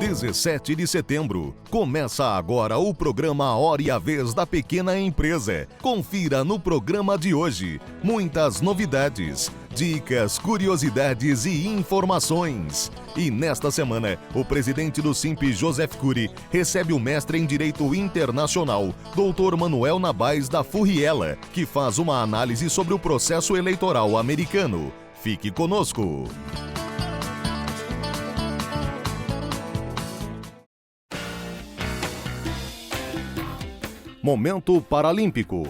17 de setembro. Começa agora o programa A Hora e a Vez da Pequena Empresa. Confira no programa de hoje muitas novidades, dicas, curiosidades e informações. E nesta semana, o presidente do SINP, Joseph Cury, recebe o mestre em Direito Internacional, Dr. Manuel Nabais da Furriela, que faz uma análise sobre o processo eleitoral americano. Fique conosco! Momento Paralímpico.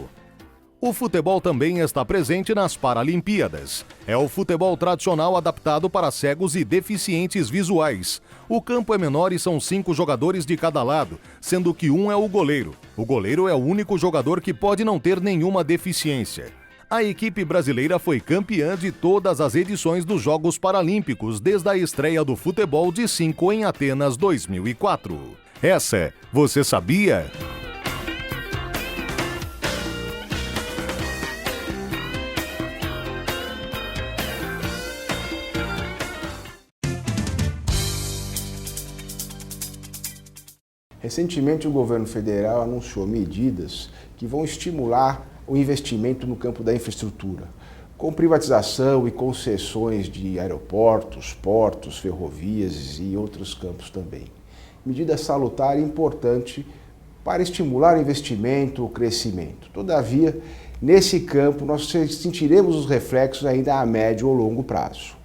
O futebol também está presente nas Paralimpíadas. É o futebol tradicional adaptado para cegos e deficientes visuais. O campo é menor e são 5 jogadores de cada lado, sendo que um é o goleiro. O goleiro é o único jogador que pode não ter nenhuma deficiência. A equipe brasileira foi campeã de todas as edições dos Jogos Paralímpicos desde a estreia do futebol de 5 em Atenas 2004. Essa, você sabia? Recentemente, o governo federal anunciou medidas que vão estimular o investimento no campo da infraestrutura, com privatização e concessões de aeroportos, portos, ferrovias e outros campos também. Medida salutar e importante para estimular o investimento, o crescimento. Todavia, nesse campo, nós sentiremos os reflexos ainda a médio ou longo prazo.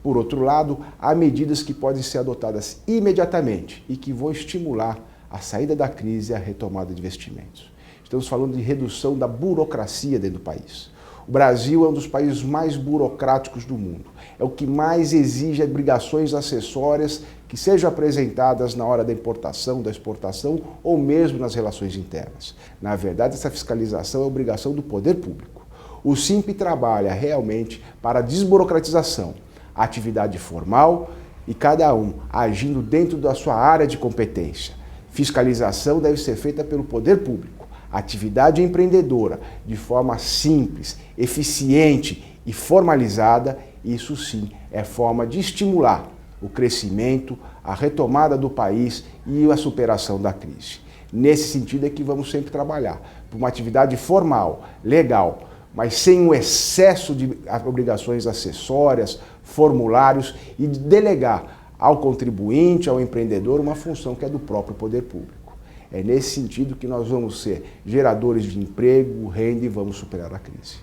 Por outro lado, há medidas que podem ser adotadas imediatamente e que vão estimular a saída da crise e a retomada de investimentos. Estamos falando de redução da burocracia dentro do país. O Brasil é um dos países mais burocráticos do mundo. É o que mais exige obrigações acessórias que sejam apresentadas na hora da importação, da exportação ou mesmo nas relações internas. Na verdade, essa fiscalização é obrigação do poder público. O SINP trabalha realmente para a desburocratização, a atividade formal e cada um agindo dentro da sua área de competência. Fiscalização deve ser feita pelo poder público. Atividade empreendedora, de forma simples, eficiente e formalizada, isso sim é forma de estimular o crescimento, a retomada do país e a superação da crise. Nesse sentido é que vamos sempre trabalhar por uma atividade formal, legal, mas sem um excesso de obrigações acessórias, formulários e de delegar ao contribuinte, ao empreendedor, uma função que é do próprio poder público. É nesse sentido que nós vamos ser geradores de emprego, renda e vamos superar a crise.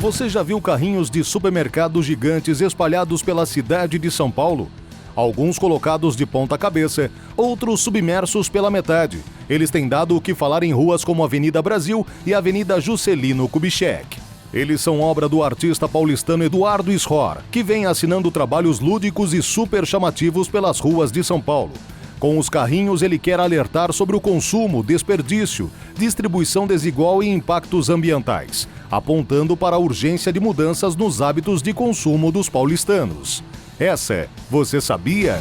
Você já viu carrinhos de supermercados gigantes espalhados pela cidade de São Paulo? Alguns colocados de ponta cabeça, outros submersos pela metade. Eles têm dado o que falar em ruas como Avenida Brasil e Avenida Juscelino Kubitschek. Eles são obra do artista paulistano Eduardo Schor, que vem assinando trabalhos lúdicos e super chamativos pelas ruas de São Paulo. Com os carrinhos, ele quer alertar sobre o consumo, desperdício, distribuição desigual e impactos ambientais, apontando para a urgência de mudanças nos hábitos de consumo dos paulistanos. Essa, você sabia?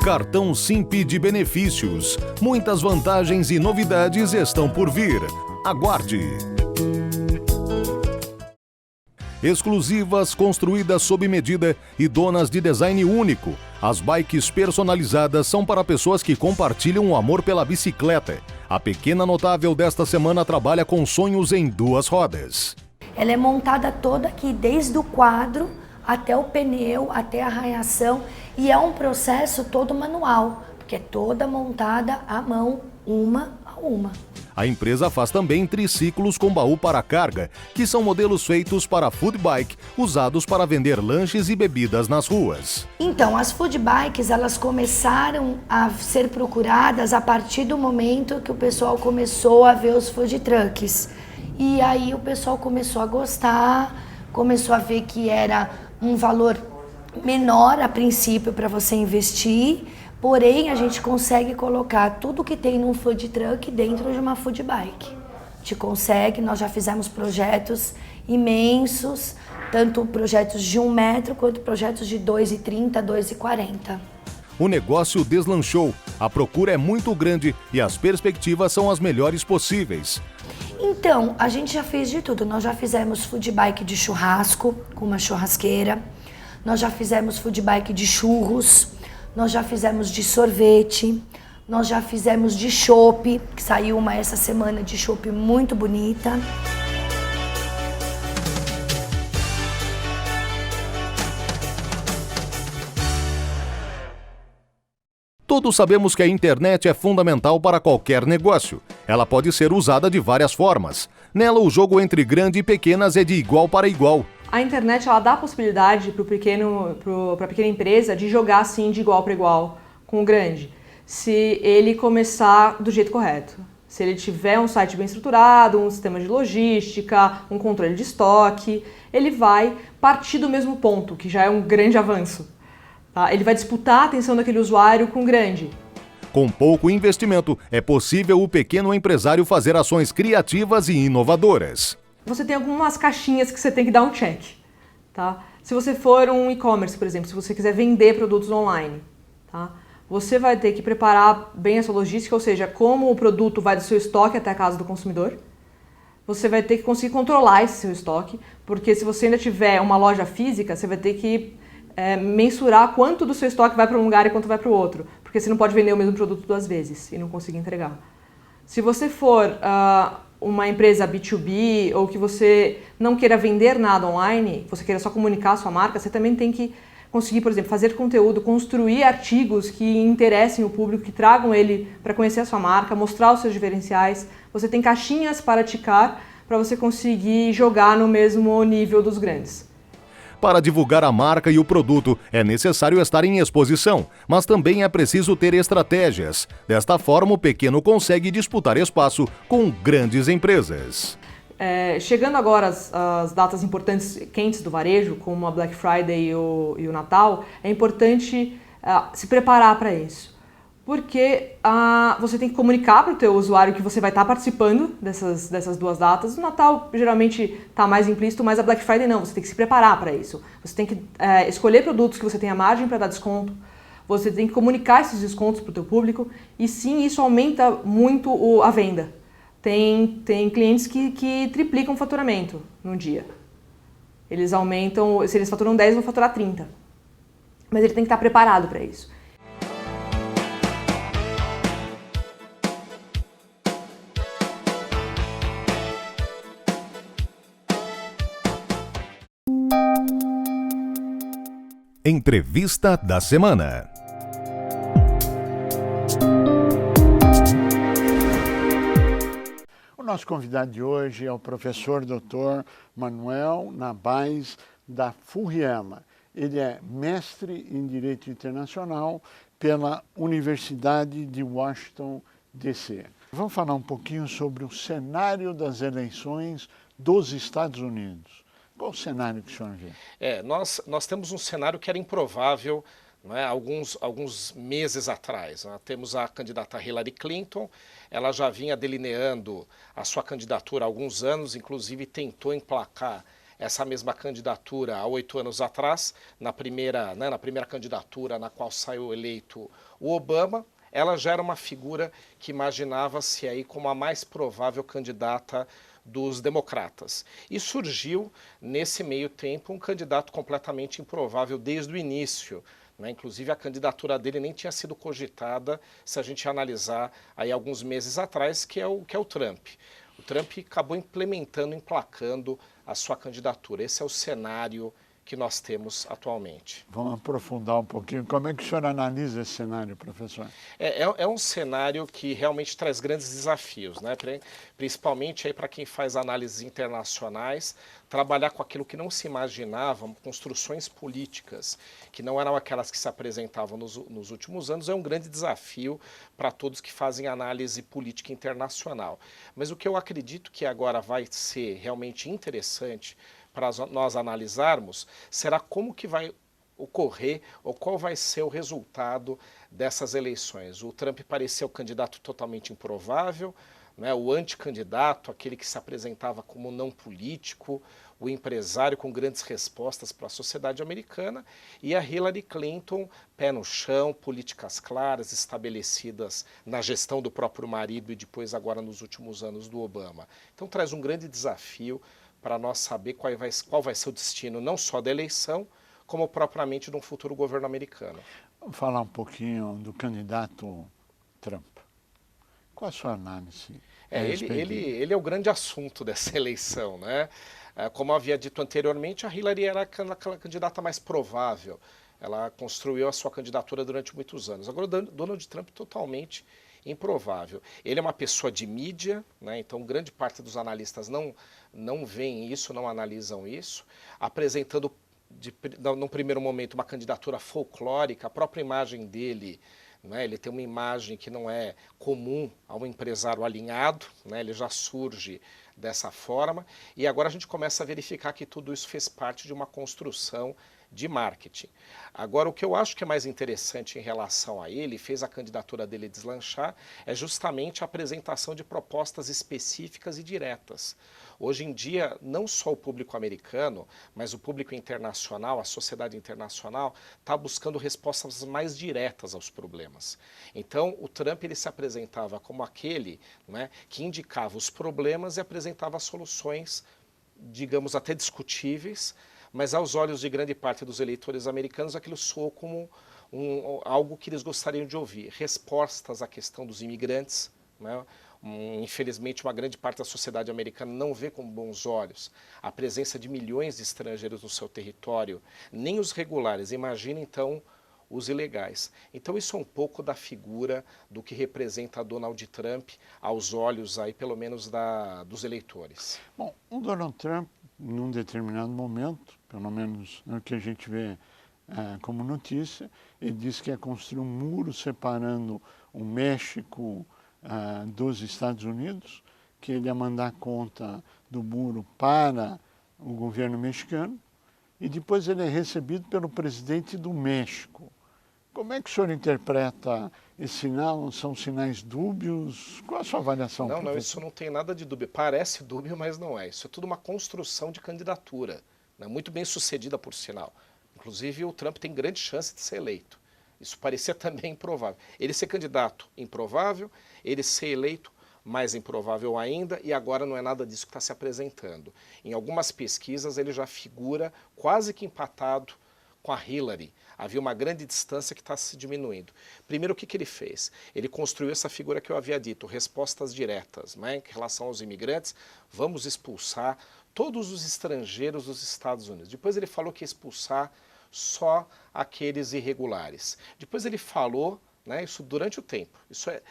Cartão SINP de benefícios. Muitas vantagens e novidades estão por vir. Aguarde! Exclusivas, construídas sob medida e donas de design único. As bikes personalizadas são para pessoas que compartilham o amor pela bicicleta. A pequena notável desta semana trabalha com sonhos em 2 rodas. Ela é montada toda aqui, desde o quadro até o pneu, até a arranhação, e é um processo todo manual, porque é toda montada à mão, uma a uma. A empresa faz também triciclos com baú para carga, que são modelos feitos para food bike, usados para vender lanches e bebidas nas ruas. Então, as food bikes, elas começaram a ser procuradas a partir do momento que o pessoal começou a ver os food trucks. E aí o pessoal começou a gostar, começou a ver que era um valor menor a princípio para você investir, porém a gente consegue colocar tudo que tem num food truck dentro de uma food bike. A gente consegue, nós já fizemos projetos imensos, tanto projetos de 1 metro quanto projetos de 2,30, 2,40. O negócio deslanchou, a procura é muito grande e as perspectivas são as melhores possíveis. Então, a gente já fez de tudo. Nós já fizemos food bike de churrasco, com uma churrasqueira. Nós já fizemos food bike de churros. Nós já fizemos de sorvete. Nós já fizemos de chopp, que saiu uma essa semana de chopp muito bonita. Todos sabemos que a internet é fundamental para qualquer negócio. Ela pode ser usada de várias formas. Nela, o jogo entre grande e pequenas é de igual para igual. A internet ela dá a possibilidade para a pequena empresa de jogar assim de igual para igual com o grande, se ele começar do jeito correto. Se ele tiver um site bem estruturado, um sistema de logística, um controle de estoque, ele vai partir do mesmo ponto, que já é um grande avanço. Tá? Ele vai disputar a atenção daquele usuário com o grande. Com pouco investimento, é possível o pequeno empresário fazer ações criativas e inovadoras. Você tem algumas caixinhas que você tem que dar um check. Tá? Se você for um e-commerce, por exemplo, se você quiser vender produtos online, tá? Você vai ter que preparar bem a sua logística, ou seja, como o produto vai do seu estoque até a casa do consumidor. Você vai ter que conseguir controlar esse seu estoque, porque se você ainda tiver uma loja física, você vai ter que mensurar quanto do seu estoque vai para um lugar e quanto vai para o outro, porque você não pode vender o mesmo produto 2 vezes e não conseguir entregar. Se você for uma empresa B2B ou que você não queira vender nada online, você queira só comunicar a sua marca, você também tem que conseguir, por exemplo, fazer conteúdo, construir artigos que interessem o público, que tragam ele para conhecer a sua marca, mostrar os seus diferenciais. Você tem caixinhas para ticar para você conseguir jogar no mesmo nível dos grandes. Para divulgar a marca e o produto, é necessário estar em exposição, mas também é preciso ter estratégias. Desta forma, o pequeno consegue disputar espaço com grandes empresas. Chegando agora as datas importantes quentes do varejo, como a Black Friday e o Natal, é importante se preparar para isso. Porque você tem que comunicar para o teu usuário que você vai estar participando dessas 2 datas. O Natal geralmente está mais implícito, mas a Black Friday não, você tem que se preparar para isso. Você tem que escolher produtos que você tenha margem para dar desconto, você tem que comunicar esses descontos para o teu público e sim, isso aumenta muito a venda. Tem clientes que triplicam o faturamento num dia. Eles aumentam, se eles faturam 10, vão faturar 30. Mas ele tem que estar preparado para isso. Entrevista da semana. O nosso convidado de hoje é o professor Dr. Manuel Nabais da Furriela. Ele é mestre em Direito Internacional pela Universidade de Washington, D.C. Vamos falar um pouquinho sobre o cenário das eleições dos Estados Unidos. Qual o cenário que o senhor vê? Nós temos um cenário que era improvável, não é? Alguns meses atrás. Né? Temos a candidata Hillary Clinton, ela já vinha delineando a sua candidatura há alguns anos, inclusive tentou emplacar essa mesma candidatura há 8 anos atrás, na primeira candidatura na qual saiu eleito o Obama. Ela já era uma figura que imaginava-se aí como a mais provável candidata dos democratas. E surgiu, nesse meio tempo, um candidato completamente improvável desde o início. Né? Inclusive, a candidatura dele nem tinha sido cogitada, se a gente analisar aí alguns meses atrás, que é o Trump. O Trump acabou implementando, emplacando a sua candidatura. Esse é o cenário que nós temos atualmente. Vamos aprofundar um pouquinho. Como é que o senhor analisa esse cenário, professor? É um cenário que realmente traz grandes desafios, né? Principalmente para quem faz análises internacionais, trabalhar com aquilo que não se imaginava, construções políticas, que não eram aquelas que se apresentavam nos últimos anos, é um grande desafio para todos que fazem análise política internacional. Mas o que eu acredito que agora vai ser realmente interessante para nós analisarmos, será como que vai ocorrer ou qual vai ser o resultado dessas eleições. O Trump pareceu um candidato totalmente improvável, né, o anticandidato, aquele que se apresentava como não político, o empresário com grandes respostas para a sociedade americana, e a Hillary Clinton, pé no chão, políticas claras, estabelecidas na gestão do próprio marido e depois agora nos últimos anos do Obama. Então traz um grande desafio para nós saber qual vai ser o destino não só da eleição, como propriamente de um futuro governo americano. Vamos falar um pouquinho do candidato Trump. Qual a sua análise? Ele é o grande assunto dessa eleição, né? Como eu havia dito anteriormente, a Hillary era aquela candidata mais provável. Ela construiu a sua candidatura durante muitos anos. Agora, o Donald Trump totalmente improvável. Ele é uma pessoa de mídia, né? Então grande parte dos analistas não veem isso, não analisam isso, apresentando num primeiro momento uma candidatura folclórica, a própria imagem dele, né? Ele tem uma imagem que não é comum a um empresário alinhado, né? Ele já surge dessa forma, e agora a gente começa a verificar que tudo isso fez parte de uma construção de marketing. Agora, o que eu acho que é mais interessante em relação a ele, fez a candidatura dele deslanchar, é justamente a apresentação de propostas específicas e diretas. Hoje em dia, não só o público americano, mas o público internacional, a sociedade internacional, está buscando respostas mais diretas aos problemas. Então, o Trump ele se apresentava como aquele, né, que indicava os problemas e apresentava soluções, digamos, até discutíveis, mas aos olhos de grande parte dos eleitores americanos aquilo soou como algo que eles gostariam de ouvir. Respostas à questão dos imigrantes, né? Infelizmente uma grande parte da sociedade americana não vê com bons olhos a presença de milhões de estrangeiros no seu território, nem os regulares, imagina então os ilegais. Então isso é um pouco da figura do que representa Donald Trump aos olhos aí, pelo menos dos eleitores. Bom, o Donald Trump, num determinado momento, pelo menos no que a gente vê como notícia, ele disse que ia construir um muro separando o México dos Estados Unidos, que ele ia mandar conta do muro para o governo mexicano, e depois ele é recebido pelo presidente do México. Como é que o senhor interpreta esse sinal? São sinais dúbios? Qual a sua avaliação? Não, isso não tem nada de dúbio. Parece dúbio, mas não é. Isso é tudo uma construção de candidatura, né? Muito bem sucedida, por sinal. Inclusive, o Trump tem grande chance de ser eleito. Isso parecia também improvável. Ele ser candidato, improvável. Ele ser eleito, mais improvável ainda. E agora não é nada disso que está se apresentando. Em algumas pesquisas, ele já figura quase que empatado com a Hillary. Havia uma grande distância que está se diminuindo. Primeiro, o que ele fez? Ele construiu essa figura que eu havia dito, respostas diretas, né? Em relação aos imigrantes, vamos expulsar todos os estrangeiros dos Estados Unidos. Depois ele falou que ia expulsar só aqueles irregulares. Depois ele falou, né, isso durante o tempo. Isso é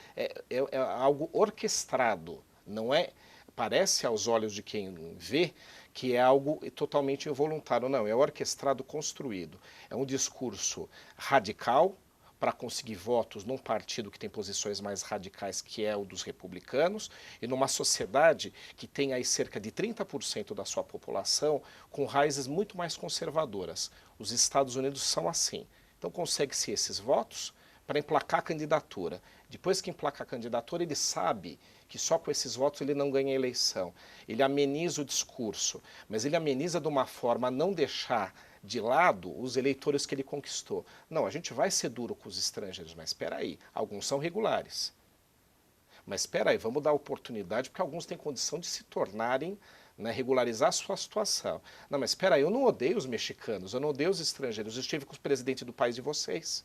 algo orquestrado, não é? Parece aos olhos de quem vê que é algo totalmente involuntário. Não, é orquestrado, construído. É um discurso radical para conseguir votos num partido que tem posições mais radicais, que é o dos republicanos, e numa sociedade que tem aí cerca de 30% da sua população com raízes muito mais conservadoras. Os Estados Unidos são assim. Então consegue-se esses votos para emplacar a candidatura. Depois que emplaca a candidatura, ele sabe que só com esses votos ele não ganha a eleição. Ele ameniza o discurso, mas ele ameniza de uma forma a não deixar de lado os eleitores que ele conquistou. Não, a gente vai ser duro com os estrangeiros, mas espera aí, alguns são regulares. Mas espera aí, vamos dar oportunidade, porque alguns têm condição de se tornarem, né, regularizar a sua situação. Não, mas espera aí, eu não odeio os mexicanos, eu não odeio os estrangeiros, eu estive com o presidente do país de vocês.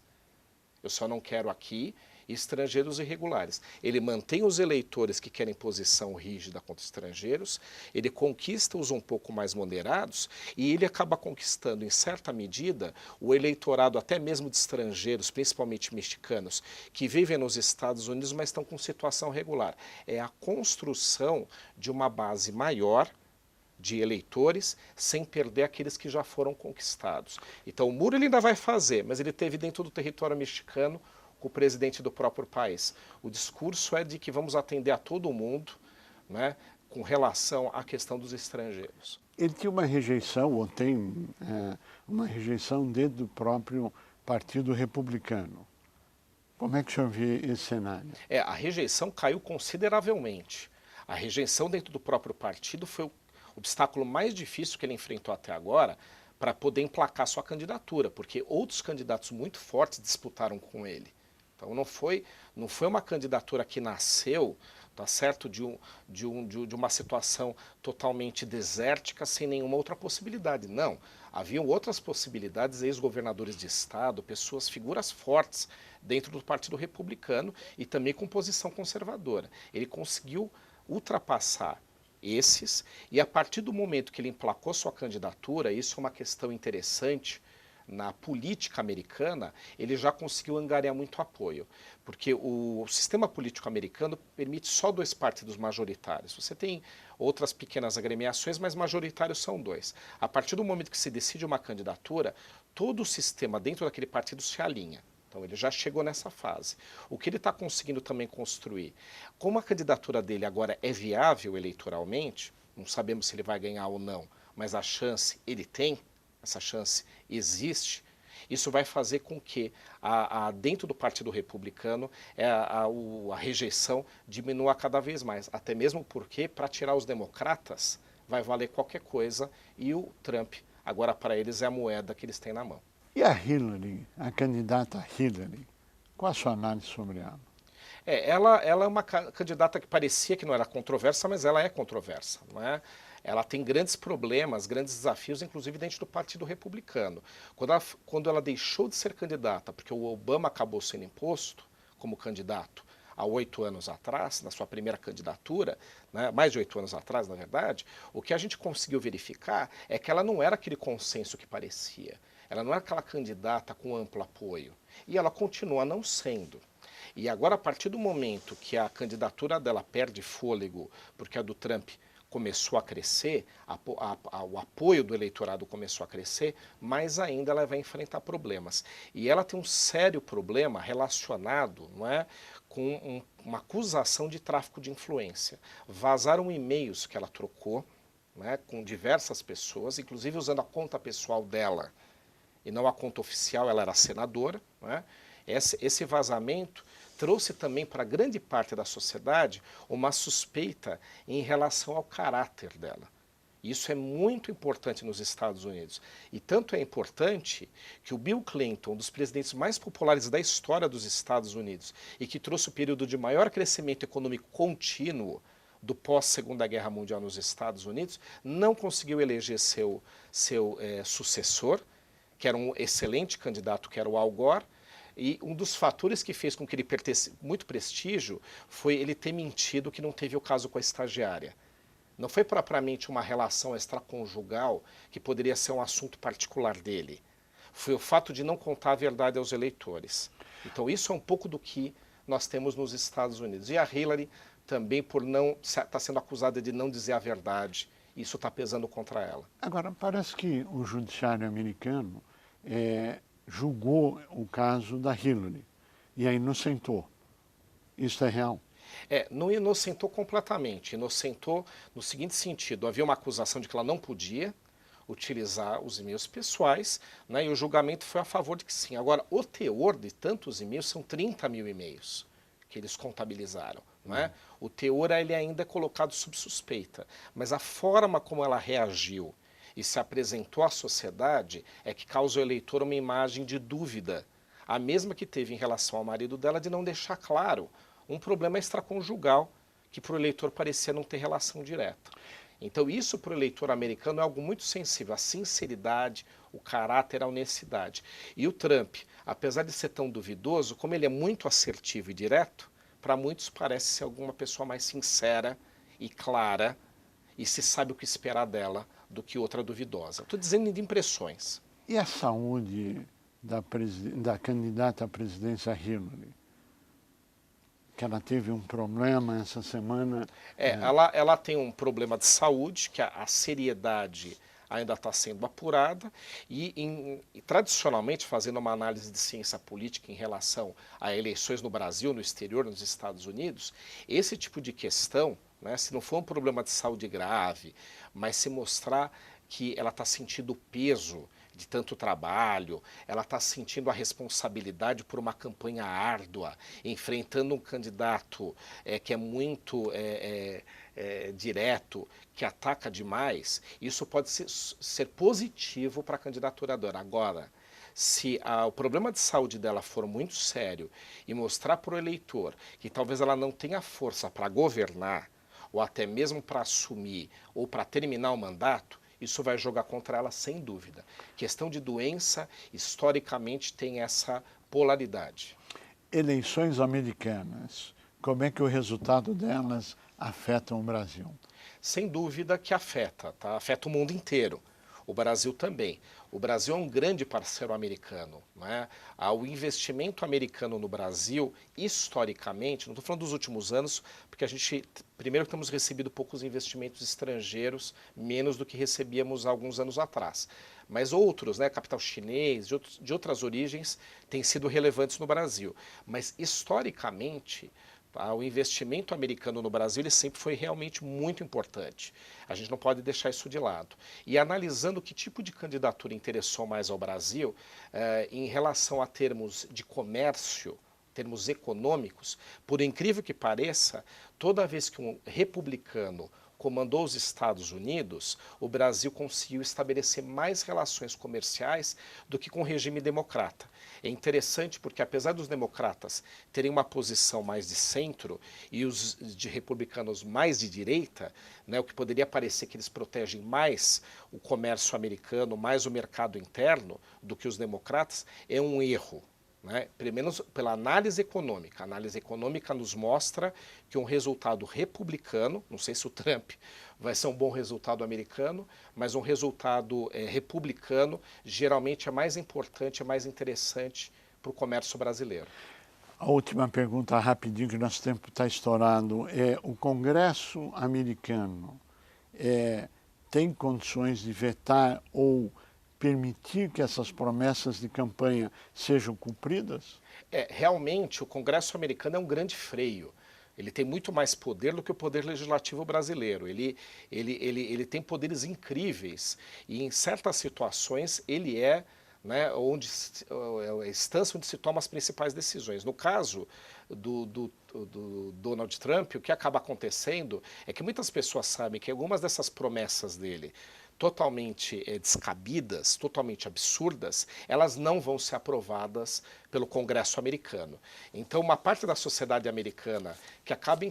Eu só não quero aqui estrangeiros irregulares. Ele mantém os eleitores que querem posição rígida contra estrangeiros, ele conquista os um pouco mais moderados e ele acaba conquistando, em certa medida, o eleitorado até mesmo de estrangeiros, principalmente mexicanos, que vivem nos Estados Unidos, mas estão com situação regular. É a construção de uma base maior de eleitores, sem perder aqueles que já foram conquistados. Então o muro ele ainda vai fazer, mas ele teve dentro do território mexicano com o presidente do próprio país. O discurso é de que vamos atender a todo mundo, né, com relação à questão dos estrangeiros. Ele tinha uma rejeição, ou tem uma rejeição dentro do próprio Partido Republicano. Como é que o senhor vê esse cenário? A rejeição caiu consideravelmente. A rejeição dentro do próprio partido foi o obstáculo mais difícil que ele enfrentou até agora para poder emplacar sua candidatura, porque outros candidatos muito fortes disputaram com ele. Então não foi uma candidatura que nasceu, tá certo, de uma situação totalmente desértica, sem nenhuma outra possibilidade. Não, haviam outras possibilidades, ex-governadores de estado, pessoas, figuras fortes dentro do Partido Republicano e também com posição conservadora. Ele conseguiu ultrapassar esses, e a partir do momento que ele emplacou sua candidatura, isso é uma questão interessante, na política americana, ele já conseguiu angariar muito apoio, porque o sistema político americano permite só 2 partidos majoritários. Você tem outras pequenas agremiações, mas majoritários são 2. A partir do momento que se decide uma candidatura, todo o sistema dentro daquele partido se alinha. Então ele já chegou nessa fase. O que ele está conseguindo também construir, como a candidatura dele agora é viável eleitoralmente, não sabemos se ele vai ganhar ou não, mas a chance ele tem, essa chance existe, isso vai fazer com que dentro do Partido Republicano a rejeição diminua cada vez mais, até mesmo porque para tirar os democratas vai valer qualquer coisa e o Trump agora para eles é a moeda que eles têm na mão. E a Hillary, a candidata Hillary, qual a sua análise sobre ela? Ela é uma candidata que parecia que não era controversa, mas ela é controversa, não é? Ela tem grandes problemas, grandes desafios, inclusive dentro do Partido Republicano. Quando ela deixou de ser candidata, porque o Obama acabou sendo imposto como candidato há 8 anos atrás, na sua primeira candidatura, né, mais de 8 anos atrás, na verdade, o que a gente conseguiu verificar é que ela não era aquele consenso que parecia. Ela não era aquela candidata com amplo apoio. E ela continua não sendo. E agora, a partir do momento que a candidatura dela perde fôlego, porque a do Trump começou a crescer, o apoio do eleitorado começou a crescer, mais ainda ela vai enfrentar problemas. E ela tem um sério problema relacionado, não é, com uma acusação de tráfico de influência. Vazaram e-mails que ela trocou, né, com diversas pessoas, inclusive usando a conta pessoal dela e não a conta oficial, ela era senadora, né? Esse vazamento trouxe também para grande parte da sociedade uma suspeita em relação ao caráter dela. Isso é muito importante nos Estados Unidos. E tanto é importante que o Bill Clinton, um dos presidentes mais populares da história dos Estados Unidos, e que trouxe o período de maior crescimento econômico contínuo do pós-Segunda Guerra Mundial nos Estados Unidos, não conseguiu eleger seu sucessor, que era um excelente candidato, que era o Al Gore, e um dos fatores que fez com que ele perdesse muito prestígio foi ele ter mentido que não teve o caso com a estagiária. Não foi propriamente uma relação extraconjugal que poderia ser um assunto particular dele. Foi o fato de não contar a verdade aos eleitores. Então isso é um pouco do que nós temos nos Estados Unidos. E a Hillary também por não está sendo acusada de não dizer a verdade. Isso está pesando contra ela. Agora, parece que o judiciário americano julgou o caso da Hillary e a inocentou. Isso é real? Não inocentou completamente. Inocentou no seguinte sentido: havia uma acusação de que ela não podia utilizar os e-mails pessoais, né, e o julgamento foi a favor de que sim. Agora, o teor de tantos e-mails são 30 mil e-mails que eles contabilizaram. Né? O teor ele ainda é colocado sob suspeita, mas a forma como ela reagiu e se apresentou à sociedade é que causa ao eleitor uma imagem de dúvida, a mesma que teve em relação ao marido dela de não deixar claro um problema extraconjugal que para o eleitor parecia não ter relação direta. Então isso para o eleitor americano é algo muito sensível, a sinceridade, o caráter, a honestidade. E o Trump, apesar de ser tão duvidoso, como ele é muito assertivo e direto, para muitos parece ser alguma pessoa mais sincera e clara e se sabe o que esperar dela do que outra duvidosa. Estou dizendo de impressões. E a saúde da candidata à presidência Hillary? Que ela teve um problema essa semana. Ela tem um problema de saúde, que a seriedade ainda está sendo apurada, e tradicionalmente, fazendo uma análise de ciência política em relação a eleições no Brasil, no exterior, nos Estados Unidos, esse tipo de questão, né, se não for um problema de saúde grave, mas se mostrar que ela está sentindo o peso de tanto trabalho, ela está sentindo a responsabilidade por uma campanha árdua, enfrentando um candidato que é muito direto, que ataca demais, isso pode ser positivo para a candidatura dela. Agora, se o problema de saúde dela for muito sério e mostrar para o eleitor que talvez ela não tenha força para governar, ou até mesmo para assumir ou para terminar o mandato, isso vai jogar contra ela sem dúvida. Questão de doença, historicamente, tem essa polaridade. Eleições americanas, como é que o resultado delas afetam o Brasil? Sem dúvida que afeta, tá? Afeta o mundo inteiro. O Brasil também. O Brasil é um grande parceiro americano, né? O investimento americano no Brasil, historicamente, não estou falando dos últimos anos, porque a gente, primeiro, temos recebido poucos investimentos estrangeiros, menos do que recebíamos há alguns anos atrás. Mas outros, né, capital chinês, de outras origens, têm sido relevantes no Brasil. Mas, historicamente, o investimento americano no Brasil ele sempre foi realmente muito importante. A gente não pode deixar isso de lado. E analisando que tipo de candidatura interessou mais ao Brasil, em relação a termos de comércio, termos econômicos, por incrível que pareça, toda vez que um republicano comandou os Estados Unidos, o Brasil conseguiu estabelecer mais relações comerciais do que com o regime democrata. É interessante porque, apesar dos democratas terem uma posição mais de centro e os de republicanos mais de direita, né, o que poderia parecer que eles protegem mais o comércio americano, mais o mercado interno do que os democratas, é um erro. Né? Pelo menos pela análise econômica. A análise econômica nos mostra que um resultado republicano, não sei se o Trump vai ser um bom resultado americano, mas um resultado republicano geralmente é mais importante, é mais interessante para o comércio brasileiro. A última pergunta, rapidinho, que nosso tempo está estourado. O Congresso americano tem condições de vetar ou permitir que essas promessas de campanha sejam cumpridas? Realmente, o Congresso americano é um grande freio. Ele tem muito mais poder do que o poder legislativo brasileiro. Ele tem poderes incríveis e, em certas situações, ele é, né, a instância onde se tomam as principais decisões. No caso do Donald Trump, o que acaba acontecendo é que muitas pessoas sabem que algumas dessas promessas dele, totalmente descabidas, totalmente absurdas, elas não vão ser aprovadas pelo Congresso americano. Então, uma parte da sociedade americana que acaba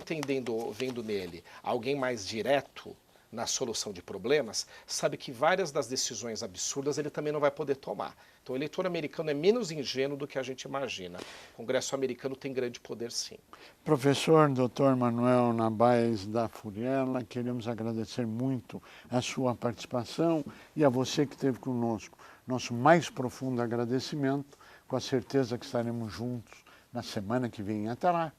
vendo nele alguém mais direto na solução de problemas, sabe que várias das decisões absurdas ele também não vai poder tomar. Então, o eleitor americano é menos ingênuo do que a gente imagina. O Congresso americano tem grande poder, sim. Professor Dr. Manuel Nabais da Furiela, queremos agradecer muito a sua participação e a você que esteve conosco. Nosso mais profundo agradecimento, com a certeza que estaremos juntos na semana que vem. Até lá!